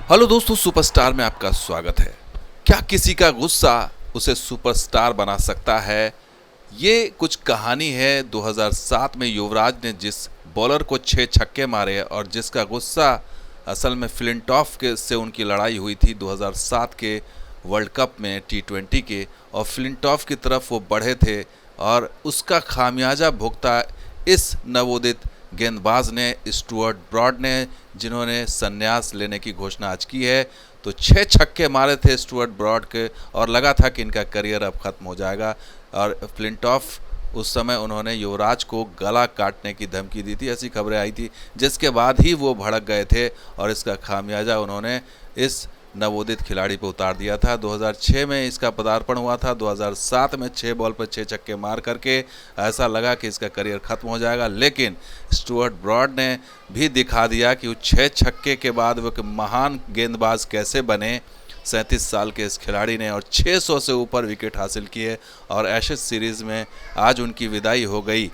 Hello दोस्तों, superstar में आपका स्वागत है। क्या किसी का गुस्सा उसे सुपरस्टार बना सकता है? ये कुछ कहानी है 2007 में युवराज ने जिस बॉलर को 6 छक्के मारे और जिसका गुस्सा असल में फ्लिंटॉफ के से उनकी लड़ाई हुई थी 2007 के वर्ल्ड कप में T20 के, और फ्लिंटॉफ की तरफ वो बढ़े थे और उसका खामियाजा भुगता इस नवोदित गेंदबाज ने, स्टुअर्ट ब्रॉड ने, जिन्होंने संन्यास लेने की घोषणा आज की है। तो 6 छक्के मारे थे स्टुअर्ट ब्रॉड के और लगा था कि इनका करियर अब ख़त्म हो जाएगा। और फ्लिंटॉफ उस समय उन्होंने युवराज को गला काटने की धमकी दी थी, ऐसी खबरें आई थी, जिसके बाद ही वो भड़क गए थे और इसका खामियाजा उन्होंने इस नवोदित खिलाड़ी पर उतार दिया था। 2006 में इसका पदार्पण हुआ था। 2007 में 6 बॉल पर 6 छक्के मार करके ऐसा लगा कि इसका करियर ख़त्म हो जाएगा, लेकिन स्टुअर्ट ब्रॉड ने भी दिखा दिया कि वो 6 छक्के के बाद वो महान गेंदबाज कैसे बने। 37 साल के इस खिलाड़ी ने और 600 से ऊपर विकेट हासिल किए और एशेज सीरीज़ में आज उनकी विदाई हो गई।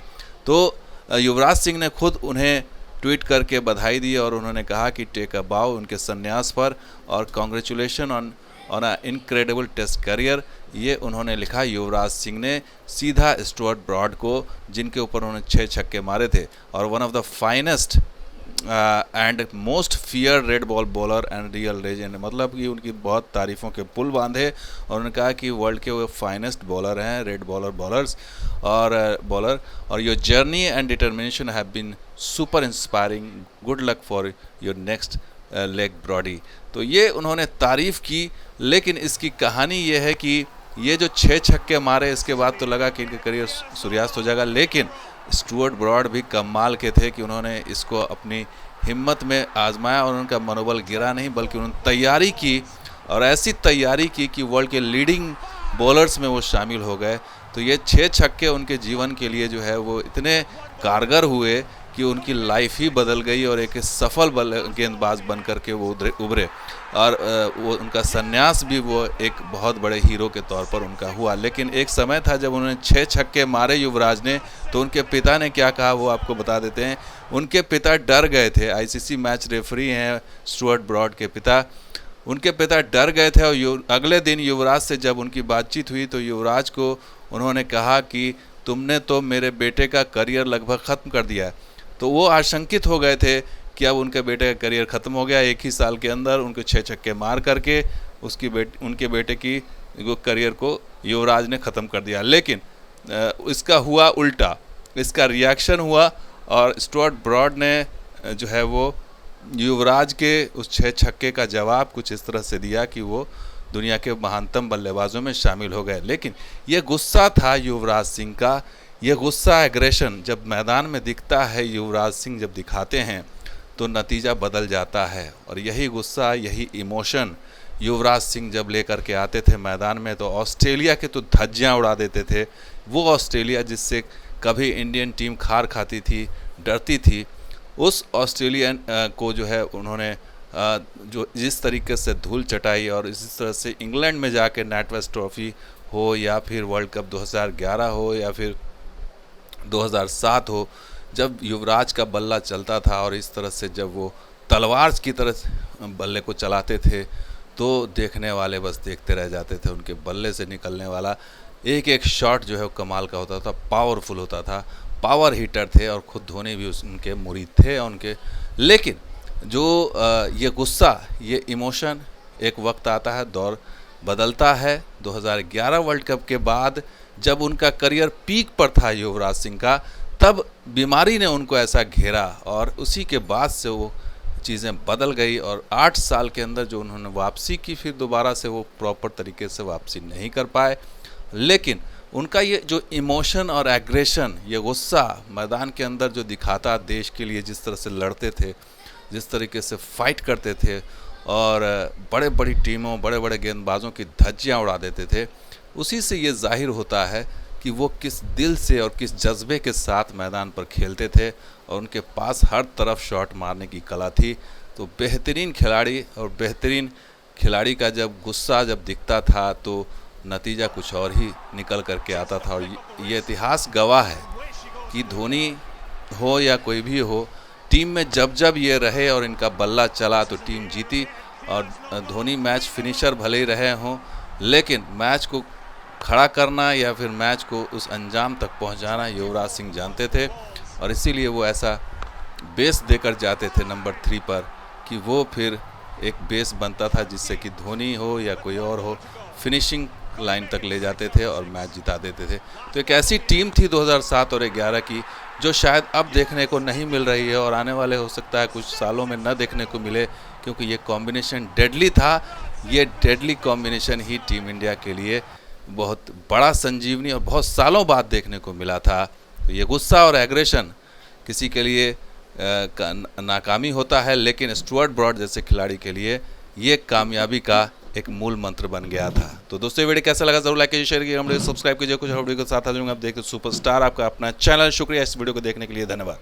तो युवराज सिंह ने खुद उन्हें ट्वीट करके बधाई दी और उन्होंने कहा कि टेक अ बाउ उनके संन्यास पर, और congratulation on a incredible test career, ये उन्होंने लिखा युवराज सिंह ने सीधा स्टुअर्ट ब्रॉड को, जिनके ऊपर उन्होंने 6 छक्के मारे थे। और one of the finest and most fear red ball bowler and real legend, मतलब कि उनकी बहुत तारीफ़ों के पुल बांधे और उन्होंने कहा कि वर्ल्ड के वो फाइनेस्ट बॉलर हैं, रेड बॉलर्स और your journey and determination have been super inspiring, good luck for your next leg Broady. तो ये उन्होंने तारीफ़ की, लेकिन इसकी कहानी ये है कि ये जो 6 छक्के मारे इसके बाद तो लगा कि इनका करियर सूर्यास्त हो जाएगा, लेकिन स्टुअर्ट ब्रॉड भी कमाल के थे कि उन्होंने इसको अपनी हिम्मत में आजमाया और उनका मनोबल गिरा नहीं, बल्कि उन्होंने तैयारी की और ऐसी तैयारी की कि वर्ल्ड के लीडिंग बॉलर्स में वो शामिल हो गए। तो ये 6 छक्के उनके जीवन के लिए जो है वो इतने कारगर हुए कि उनकी लाइफ ही बदल गई और एक सफल गेंदबाज बन कर के वो उभरे और वो उनका संन्यास भी वो एक बहुत बड़े हीरो के तौर पर उनका हुआ। लेकिन एक समय था जब उन्होंने 6 छक्के मारे युवराज ने, तो उनके पिता ने क्या कहा वो आपको बता देते हैं। उनके पिता डर गए थे, आईसीसी मैच रेफरी हैं स्टुअर्ट ब्रॉड के पिता, उनके पिता डर गए थे। और अगले दिन युवराज से जब उनकी बातचीत हुई तो युवराज को उन्होंने कहा कि तुमने तो मेरे बेटे का करियर लगभग ख़त्म कर दिया है। तो वो आशंकित हो गए थे कि अब उनके बेटे का करियर ख़त्म हो गया, एक ही साल के अंदर उनके 6 छक्के मार करके उनके बेटे की करियर को युवराज ने ख़त्म कर दिया। लेकिन इसका हुआ उल्टा, इसका रिएक्शन हुआ और स्टुअर्ट ब्रॉड ने जो है वो युवराज के उस 6 छक्के का जवाब कुछ इस तरह से दिया कि वो दुनिया के महानतम बल्लेबाजों में शामिल हो गए। लेकिन ये गुस्सा था युवराज सिंह का, ये गुस्सा, एग्रेशन जब मैदान में दिखता है, युवराज सिंह जब दिखाते हैं तो नतीजा बदल जाता है। और यही गुस्सा, यही इमोशन युवराज सिंह जब लेकर के आते थे मैदान में तो ऑस्ट्रेलिया के तो धज्जियाँ उड़ा देते थे। वो ऑस्ट्रेलिया जिससे कभी इंडियन टीम खार खाती थी, डरती थी, उस ऑस्ट्रेलियन को जो है उन्होंने जो जिस तरीके से धूल चटाई और इसी तरह से इंग्लैंड में जाके नैटवेस्ट ट्रॉफी हो या फिर वर्ल्ड कप 2011 हो या फिर 2007 हो, जब युवराज का बल्ला चलता था और इस तरह से जब वो तलवार की तरह बल्ले को चलाते थे तो देखने वाले बस देखते रह जाते थे। उनके बल्ले से निकलने वाला एक एक शॉट जो है वो कमाल का होता था, पावरफुल होता था, पावर हीटर थे और खुद धोनी भी उनके मुरीद थे उनके। लेकिन जो ये गुस्सा, ये इमोशन, एक वक्त आता है, दौर बदलता है। 2011 वर्ल्ड कप के बाद जब उनका करियर पीक पर था युवराज सिंह का, तब बीमारी ने उनको ऐसा घेरा और उसी के बाद से वो चीज़ें बदल गई और 8 साल के अंदर जो उन्होंने वापसी की, फिर दोबारा से वो प्रॉपर तरीके से वापसी नहीं कर पाए। लेकिन उनका ये जो इमोशन और एग्रेशन, ये गुस्सा मैदान के अंदर जो दिखाता, देश के लिए जिस तरह से लड़ते थे, जिस तरीके से फाइट करते थे और बड़े बड़ी टीमों, बड़े बड़े गेंदबाजों की धज्जियाँ उड़ा देते थे, उसी से ये जाहिर होता है कि वो किस दिल से और किस जज्बे के साथ मैदान पर खेलते थे और उनके पास हर तरफ शॉट मारने की कला थी। तो बेहतरीन खिलाड़ी और बेहतरीन खिलाड़ी का जब गुस्सा जब दिखता था तो नतीजा कुछ और ही निकल करके आता था। और ये इतिहास गवाह है कि धोनी हो या कोई भी हो, टीम में जब जब ये रहे और इनका बल्ला चला तो टीम जीती और धोनी मैच फिनिशर भले ही रहे हों, लेकिन मैच को खड़ा करना या फिर मैच को उस अंजाम तक पहुंचाना युवराज सिंह जानते थे, और इसीलिए वो ऐसा बेस देकर जाते थे नंबर 3 पर कि वो फिर एक बेस बनता था जिससे कि धोनी हो या कोई और हो फिनिशिंग लाइन तक ले जाते थे और मैच जिता देते थे। तो एक ऐसी टीम थी 2007 और 11 की जो शायद अब देखने को नहीं मिल रही है और आने वाले हो सकता है कुछ सालों में न देखने को मिले, क्योंकि ये कॉम्बिनेशन डेडली था। ये डेडली कॉम्बिनेशन ही टीम इंडिया के लिए बहुत बड़ा संजीवनी और बहुत सालों बाद देखने को मिला था। तो ये गुस्सा और एग्रेशन किसी के लिए नाकामी होता है, लेकिन स्टुअर्ट ब्रॉड जैसे खिलाड़ी के लिए ये कामयाबी का एक मूल मंत्र बन गया था। तो दोस्तों, ये वीडियो कैसा लगा जरूर लाइक कीजिए, शेयर कीजिए, हमारे सब्सक्राइब कीजिए। कुछ वीडियो के साथ आ जाऊँगा। आप देखते सुपरस्टार, आपका अपना चैनल। शुक्रिया इस वीडियो को देखने के लिए, धन्यवाद।